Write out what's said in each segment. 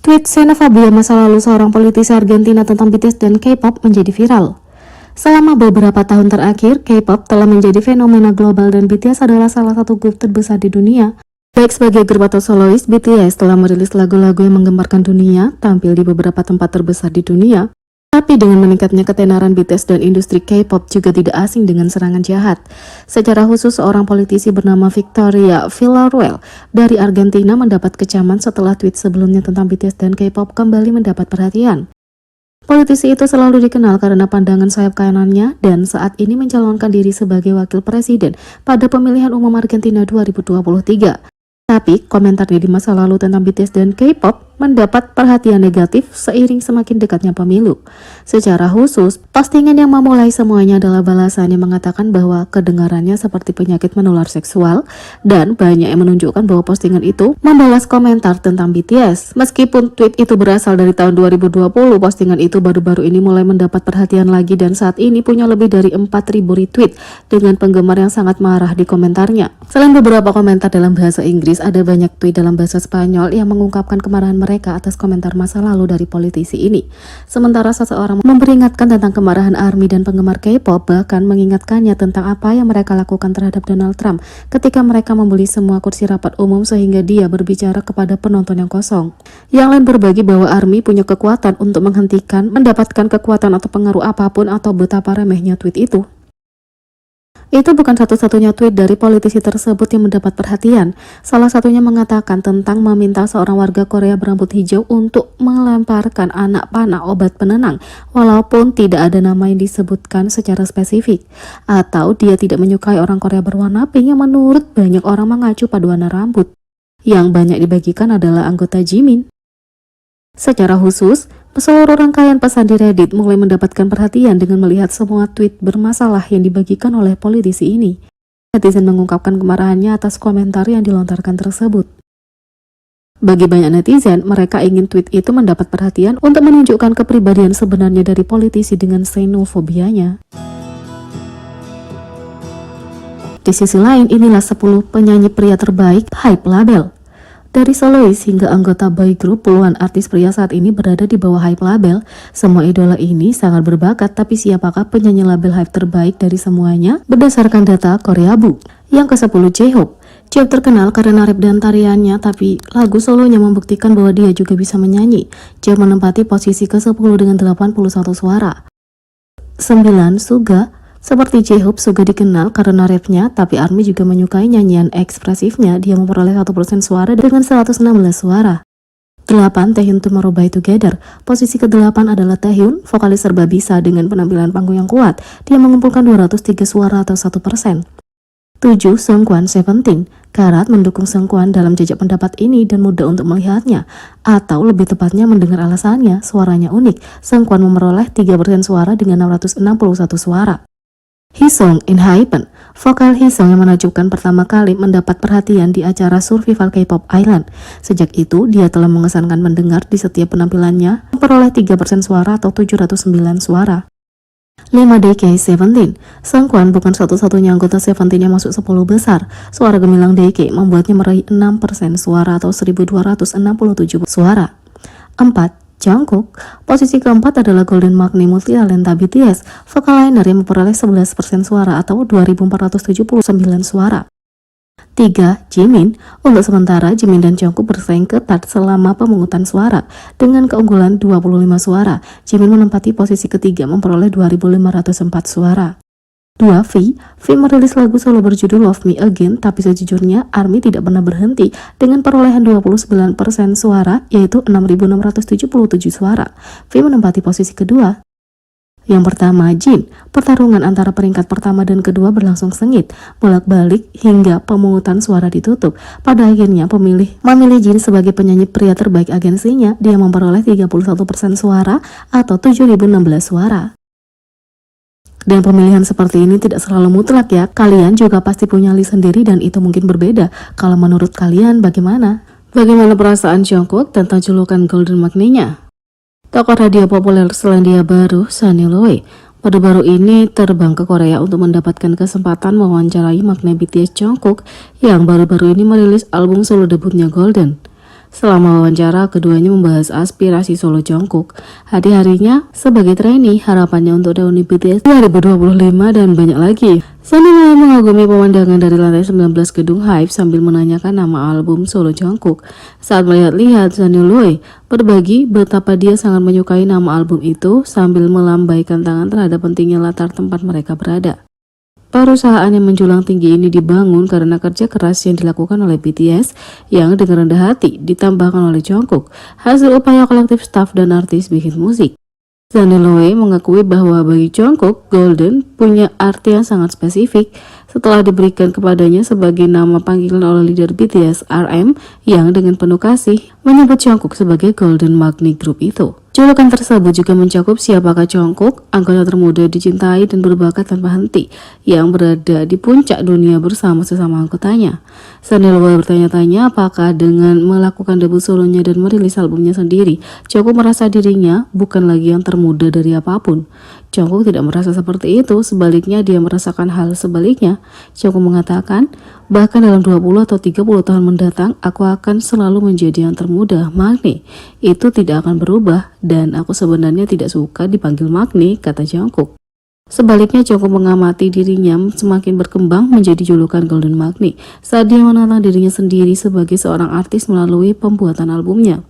Tweet xenofobia masa lalu seorang politisi Argentina tentang BTS dan K-pop menjadi viral. Selama beberapa tahun terakhir, K-pop telah menjadi fenomena global dan BTS adalah salah satu grup terbesar di dunia. Baik sebagai grup atau solois, BTS telah merilis lagu-lagu yang menggemparkan dunia, tampil di beberapa tempat terbesar di dunia. Tapi dengan meningkatnya ketenaran BTS dan industri K-pop juga tidak asing dengan serangan jahat. Secara khusus, seorang politisi bernama Victoria Villarreal dari Argentina mendapat kecaman setelah tweet sebelumnya tentang BTS dan K-pop kembali mendapat perhatian. Politisi itu selalu dikenal karena pandangan sayap kanannya dan saat ini mencalonkan diri sebagai wakil presiden pada pemilihan umum Argentina 2023. Tapi, komentarnya di masa lalu tentang BTS dan K-pop mendapat perhatian negatif seiring semakin dekatnya pemilu. Secara khusus, postingan yang memulai semuanya adalah balasan yang mengatakan bahwa kedengarannya seperti penyakit menular seksual, dan banyak yang menunjukkan bahwa postingan itu membalas komentar tentang BTS. Meskipun tweet itu berasal dari tahun 2020, postingan itu baru-baru ini mulai mendapat perhatian lagi dan saat ini punya lebih dari 4.000 retweet dengan penggemar yang sangat marah di komentarnya. Selain beberapa komentar dalam bahasa Inggris, ada banyak tweet dalam bahasa Spanyol yang mengungkapkan kemarahan mereka atas komentar masa lalu dari politisi ini. Sementara seseorang memperingatkan tentang kemarahan ARMY dan penggemar K-pop, bahkan mengingatkannya tentang apa yang mereka lakukan terhadap Donald Trump ketika mereka membeli semua kursi rapat umum sehingga dia berbicara kepada penonton yang kosong. Yang lain berbagi bahwa ARMY punya kekuatan untuk menghentikan, mendapatkan kekuatan atau pengaruh apapun atau betapa remehnya tweet itu. Itu bukan satu-satunya tweet dari politisi tersebut yang mendapat perhatian. Salah satunya mengatakan tentang meminta seorang warga Korea berambut hijau untuk melemparkan anak panah obat penenang, walaupun tidak ada nama yang disebutkan secara spesifik. Atau dia tidak menyukai orang Korea berwarna pink yang menurut banyak orang mengacu pada warna rambut. Yang banyak dibagikan adalah anggota Jimin. Secara khusus, seluruh rangkaian pesan di Reddit mulai mendapatkan perhatian dengan melihat semua tweet bermasalah yang dibagikan oleh politisi ini. Netizen mengungkapkan kemarahannya atas komentar yang dilontarkan tersebut. Bagi banyak netizen, mereka ingin tweet itu mendapat perhatian untuk menunjukkan kepribadian sebenarnya dari politisi dengan xenofobianya. Di sisi lain, inilah 10 penyanyi pria terbaik Hype Label. Dari solois hingga anggota boy group, puluhan artis pria saat ini berada di bawah Hype Label. Semua idola ini sangat berbakat, tapi siapakah penyanyi label Hype terbaik dari semuanya? Berdasarkan data Koreabu. Yang ke-10, J-Hope. J-Hope terkenal karena rap dan tariannya, tapi lagu solonya membuktikan bahwa dia juga bisa menyanyi. J-Hope menempati posisi ke-10 dengan 81 suara. 9, Suga. Seperti J-Hope, Suga dikenal karena rapnya, tapi ARMY juga menyukai nyanyian ekspresifnya. Dia memperoleh 1% suara dengan 116 suara. 8, Taehyun Tomorrow by Together. Posisi ke-8 adalah Taehyun, vokalis serba bisa dengan penampilan panggung yang kuat. Dia mengumpulkan 203 suara atau 1%. 7, Seungkwan Seventeen. Karat mendukung Seungkwan dalam jajak pendapat ini dan mudah untuk melihatnya, atau lebih tepatnya mendengar alasannya. Suaranya unik. Seungkwan memperoleh 3% suara dengan 661 suara. Hisong Inhypen. Vokal Hisong yang menakjubkan pertama kali mendapat perhatian di acara Survival K-pop Island. Sejak itu, dia telah mengesankan mendengar di setiap penampilannya, memperoleh 3% suara atau 709 suara. 5, DK17. Seungkwan bukan satu-satunya anggota Seventeen yang masuk 10 besar. Suara gemilang DK membuatnya meraih 6% suara atau 1267 suara. 4, Jungkook. Posisi keempat adalah Golden Magnet multitalenta BTS, vokal liner yang memperoleh 11% suara atau 2479 suara. 3, Jimin. Untuk sementara, Jimin dan Jungkook bersaing ketat selama pemungutan suara. Dengan keunggulan 25 suara, Jimin menempati posisi ketiga memperoleh 2504 suara. 2, V merilis lagu solo berjudul Love Me Again, tapi sejujurnya ARMY tidak pernah berhenti dengan perolehan 29% suara, yaitu 6.677 suara. V menempati posisi kedua. Yang pertama, Jin. Pertarungan antara peringkat pertama dan kedua berlangsung sengit, bolak-balik hingga pemungutan suara ditutup. Pada akhirnya pemilih memilih Jin sebagai penyanyi pria terbaik agensinya. Dia memperoleh 31% suara atau 7.016 suara. Dan pemilihan seperti ini tidak selalu mutlak ya. Kalian juga pasti punya list sendiri dan itu mungkin berbeda. Kalau menurut kalian bagaimana? Bagaimana perasaan Jungkook tentang julukan Golden Magnet-nya? Tokoh radio populer Selandia Baru, Sunny Loy, baru-baru ini terbang ke Korea untuk mendapatkan kesempatan mewawancarai magnet BTS Jungkook yang baru-baru ini merilis album solo debutnya Golden. Selama wawancara, keduanya membahas aspirasi solo Jungkook, hari-harinya sebagai trainee, harapannya untuk reuni BTS 2025, dan banyak lagi. Sunny mulai mengagumi pemandangan dari lantai 19 gedung Hype sambil menanyakan nama album solo Jungkook. Saat melihat-lihat, Sunny Loy berbagi betapa dia sangat menyukai nama album itu sambil melambaikan tangan terhadap pentingnya latar tempat mereka berada. Perusahaan yang menjulang tinggi ini dibangun karena kerja keras yang dilakukan oleh BTS yang dengan rendah hati ditambahkan oleh Jungkook, hasil upaya kolektif staf dan artis bikin musik. Sunny Loy mengakui bahwa bagi Jungkook, Golden punya arti yang sangat spesifik setelah diberikan kepadanya sebagai nama panggilan oleh leader BTS RM yang dengan penuh kasih menyebut Jungkook sebagai Golden Magni Group itu. Julukan tersebut juga mencakup siapakah Jungkook, anggota termuda dicintai dan berbakat tanpa henti yang berada di puncak dunia bersama sesama anggotanya. Sunny Loy bertanya-tanya apakah dengan melakukan debut solonya dan merilis albumnya sendiri, Jungkook merasa dirinya bukan lagi yang termuda dari apapun. Jungkook tidak merasa seperti itu, sebaliknya dia merasakan hal sebaliknya. Jungkook mengatakan, bahkan dalam 20 atau 30 tahun mendatang, aku akan selalu menjadi yang termuda, Magni. Itu tidak akan berubah, dan aku sebenarnya tidak suka dipanggil Magni, kata Jungkook. Sebaliknya, Jungkook mengamati dirinya semakin berkembang menjadi julukan Golden Magni saat dia menantang dirinya sendiri sebagai seorang artis melalui pembuatan albumnya.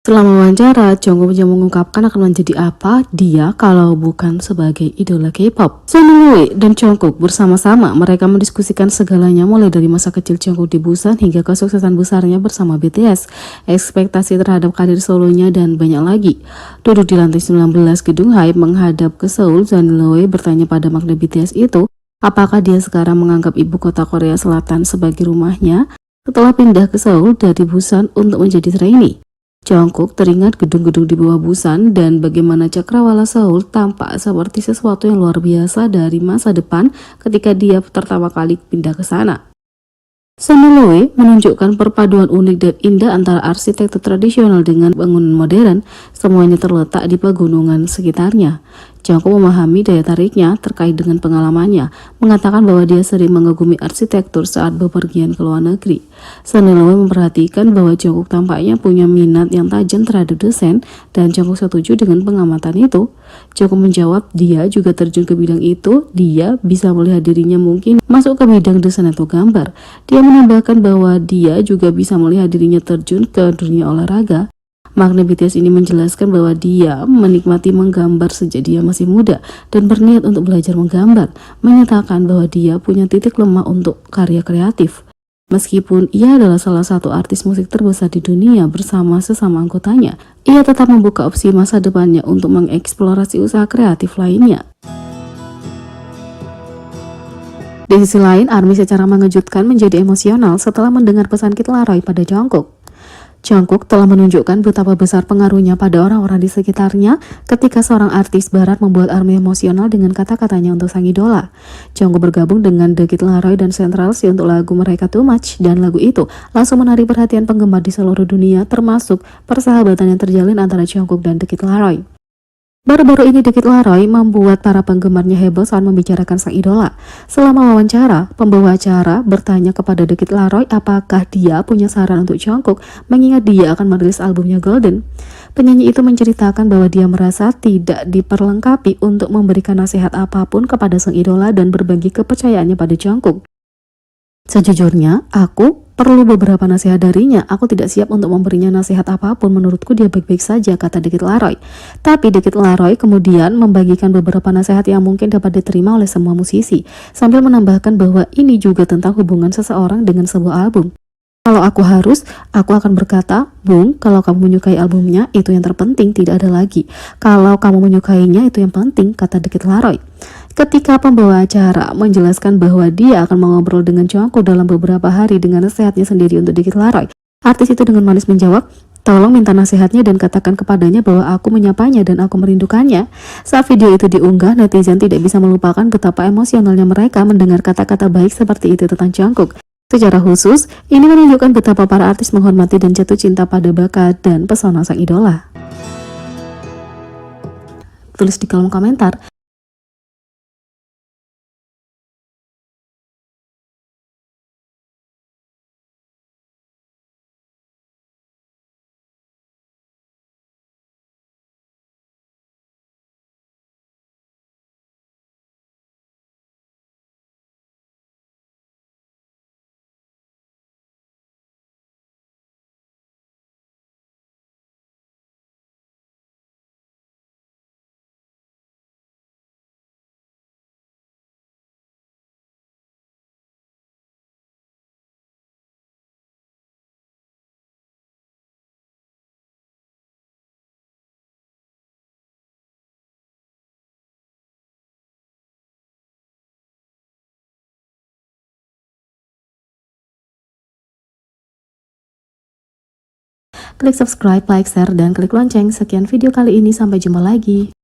Selama wawancara, Jungkook juga mengungkapkan akan menjadi apa dia kalau bukan sebagai idola K-pop. Sunny Loy dan Jungkook bersama-sama mereka mendiskusikan segalanya mulai dari masa kecil Jungkook di Busan hingga kesuksesan besarnya bersama BTS, ekspektasi terhadap karir solonya, dan banyak lagi. Duduk di lantai 19 gedung Hype menghadap ke Seoul, Sunny Loy bertanya pada Magna BTS itu, apakah dia sekarang menganggap ibu kota Korea Selatan sebagai rumahnya setelah pindah ke Seoul dari Busan untuk menjadi trainee. Jungkook teringat gedung-gedung di bawah Busan dan bagaimana cakrawala Seoul tampak seperti sesuatu yang luar biasa dari masa depan ketika dia pertama kali pindah ke sana. Sunny Loy menunjukkan perpaduan unik dan indah antara arsitektur tradisional dengan bangunan modern, semuanya terletak di pegunungan sekitarnya. Jungkook memahami daya tariknya terkait dengan pengalamannya, mengatakan bahwa dia sering mengagumi arsitektur saat bepergian ke luar negeri. Sunny Loy memperhatikan bahwa Jungkook tampaknya punya minat yang tajam terhadap desain, dan Jungkook setuju dengan pengamatan itu. Jungkook menjawab dia juga terjun ke bidang itu, dia bisa melihat dirinya mungkin masuk ke bidang desain atau gambar. Dia menambahkan bahwa dia juga bisa melihat dirinya terjun ke dunia olahraga. Magna BTS ini menjelaskan bahwa dia menikmati menggambar sejak dia masih muda dan berniat untuk belajar menggambar, menyatakan bahwa dia punya titik lemah untuk karya kreatif. Meskipun ia adalah salah satu artis musik terbesar di dunia bersama sesama anggotanya, ia tetap membuka opsi masa depannya untuk mengeksplorasi usaha kreatif lainnya. Di sisi lain, ARMY secara mengejutkan menjadi emosional setelah mendengar pesan Kid Laroi pada Jungkook. Jungkook telah menunjukkan betapa besar pengaruhnya pada orang-orang di sekitarnya ketika seorang artis barat membuat ARMY emosional dengan kata-katanya untuk sang idola. Jungkook bergabung dengan The Kid Laroi dan Central C untuk lagu mereka Too Much, dan lagu itu langsung menarik perhatian penggemar di seluruh dunia, termasuk persahabatan yang terjalin antara Jungkook dan The Kid Laroi. Baru-baru ini The Kid Laroi membuat para penggemarnya heboh saat membicarakan sang idola. Selama wawancara, pembawa acara bertanya kepada The Kid Laroi apakah dia punya saran untuk Jungkook mengingat dia akan merilis albumnya Golden. Penyanyi itu menceritakan bahwa dia merasa tidak diperlengkapi untuk memberikan nasihat apapun kepada sang idola dan berbagi kepercayaannya pada Jungkook. Sejujurnya, aku perlu beberapa nasihat darinya. Aku tidak siap untuk memberinya nasihat apapun. Menurutku dia baik-baik saja, kata The Kid Laroi. Tapi The Kid Laroi kemudian membagikan beberapa nasihat yang mungkin dapat diterima oleh semua musisi, sambil menambahkan bahwa ini juga tentang hubungan seseorang dengan sebuah album. Kalau aku akan berkata, Bung, kalau kamu menyukai albumnya, itu yang terpenting, tidak ada lagi. Kalau kamu menyukainya, itu yang penting, kata The Kid Laroi. Ketika pembawa acara menjelaskan bahwa dia akan mengobrol dengan Jungkook dalam beberapa hari dengan nasihatnya sendiri untuk The Kid Laroi, artis itu dengan manis menjawab, tolong minta nasihatnya dan katakan kepadanya bahwa aku menyapanya dan aku merindukannya. Saat video itu diunggah, netizen tidak bisa melupakan betapa emosionalnya mereka mendengar kata-kata baik seperti itu tentang Jungkook. Secara khusus, ini menunjukkan betapa para artis menghormati dan jatuh cinta pada bakat dan pesona sang idola. Tulis di kolom komentar. Klik subscribe, like, share, dan klik lonceng. Sekian video kali ini, sampai jumpa lagi.